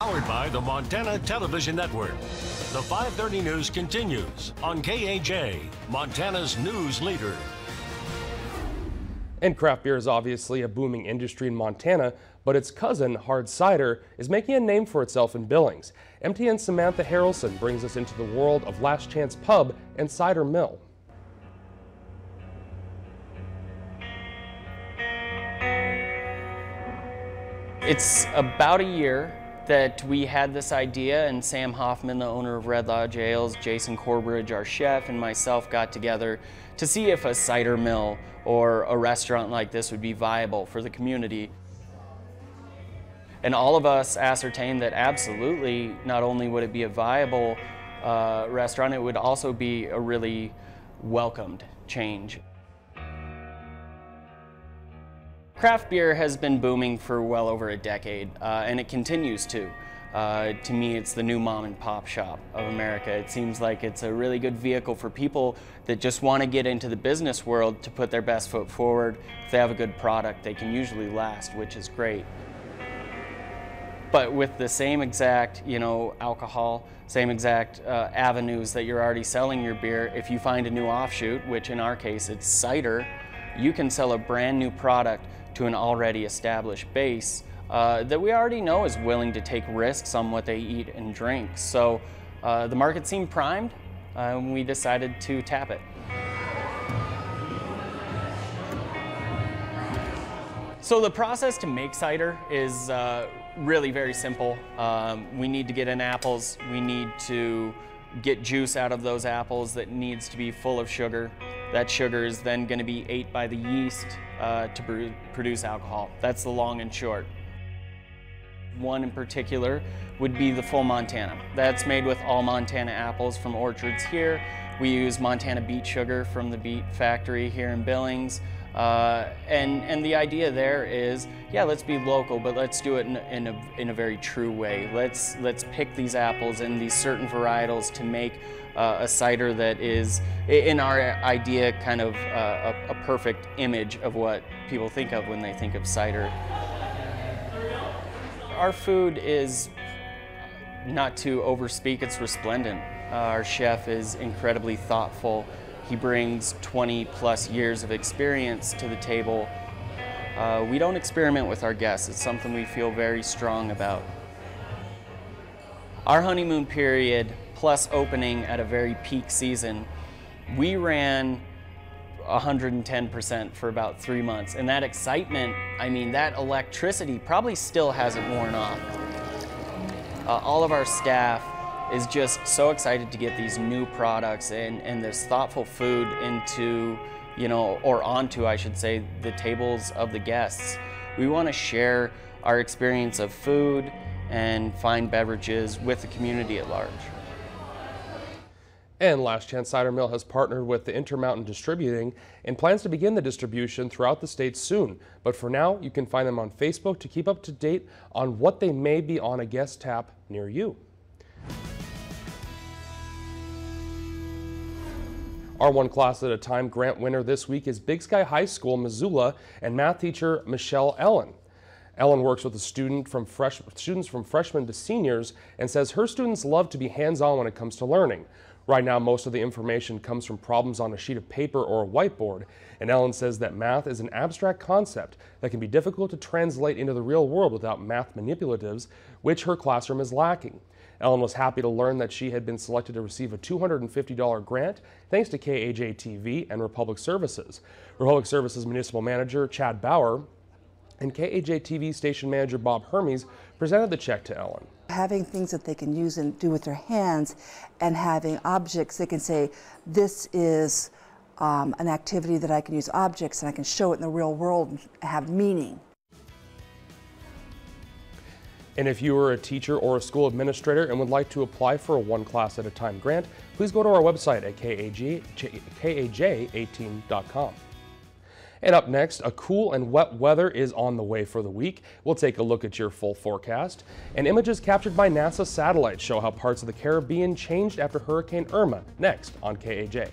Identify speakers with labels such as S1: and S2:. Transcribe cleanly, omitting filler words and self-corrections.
S1: Powered by the Montana Television Network. The 5:30 news continues on KAJ, Montana's news leader.
S2: And craft beer is obviously a booming industry in Montana, but its cousin, hard cider, is making a name for itself in Billings. MTN's Samantha Harrelson brings us into the world of Last Chance Pub and Cider Mill.
S3: It's about a year that we had this idea, and Sam Hoffman, the owner of Red Lodge Ales, Jason Corbridge, our chef, and myself got together to see if a cider mill or a restaurant like this would be viable for the community. And all of us ascertained that absolutely, not only would it be a viable restaurant, it would also be a really welcomed change. Craft beer has been booming for well over a decade, and it continues to. To me, it's the new mom and pop shop of America. It seems like it's a really good vehicle for people that just want to get into the business world to put their best foot forward. If they have a good product, they can usually last, which is great. But with the same exact, alcohol, same exact avenues that you're already selling your beer, if you find a new offshoot, which in our case it's cider, you can sell a brand new product to an already established base that we already know is willing to take risks on what they eat and drink. So the market seemed primed, and we decided to tap it. So the process to make cider is really very simple. We need to get in apples. We need to get juice out of those apples that needs to be full of sugar. That sugar is then going to be ate by the yeast to produce alcohol. That's the long and short. One in particular would be the Full Montana. That's made with all Montana apples from orchards here. We use Montana beet sugar from the beet factory here in Billings. And the idea there is, yeah, let's be local, but let's do it in a very true way. Let's pick these apples and these certain varietals to make a cider that is, in our idea, kind of a perfect image of what people think of when they think of cider. Our food is, not to overspeak, it's resplendent. Our chef is incredibly thoughtful. He brings 20+ years of experience to the table. We don't experiment with our guests. It's something we feel very strong about. Our honeymoon period, plus opening at a very peak season, we ran 110% for about 3 months. And that excitement, that electricity probably still hasn't worn off. All of our staff is just so excited to get these new products and this thoughtful food into, or onto, I should say, the tables of the guests. We want to share our experience of food and fine beverages with the community at large.
S2: And Last Chance Cider Mill has partnered with the Intermountain Distributing and plans to begin the distribution throughout the state soon. But for now, you can find them on Facebook to keep up to date on what they may be on a guest tap near you. Our One Class at a Time grant winner this week is Big Sky High School, Missoula, and math teacher Michelle Ellen. Ellen works with students from freshmen to seniors and says her students love to be hands-on when it comes to learning. Right now, most of the information comes from problems on a sheet of paper or a whiteboard, and Ellen says that math is an abstract concept that can be difficult to translate into the real world without math manipulatives, which her classroom is lacking. Ellen was happy to learn that she had been selected to receive a $250 grant thanks to KAJ-TV and Republic Services. Republic Services Municipal Manager Chad Bauer and KAJ-TV Station Manager Bob Hermes presented the check to Ellen.
S4: Having things that they can use and do with their hands, and having objects they can say, this is an activity that I can use objects and I can show it in the real world and have meaning.
S2: And if you are a teacher or a school administrator and would like to apply for a One Class at a Time grant, please go to our website at KAJ18.com. And up next, a cool and wet weather is on the way for the week. We'll take a look at your full forecast. And images captured by NASA satellites show how parts of the Caribbean changed after Hurricane Irma, next on KAJ.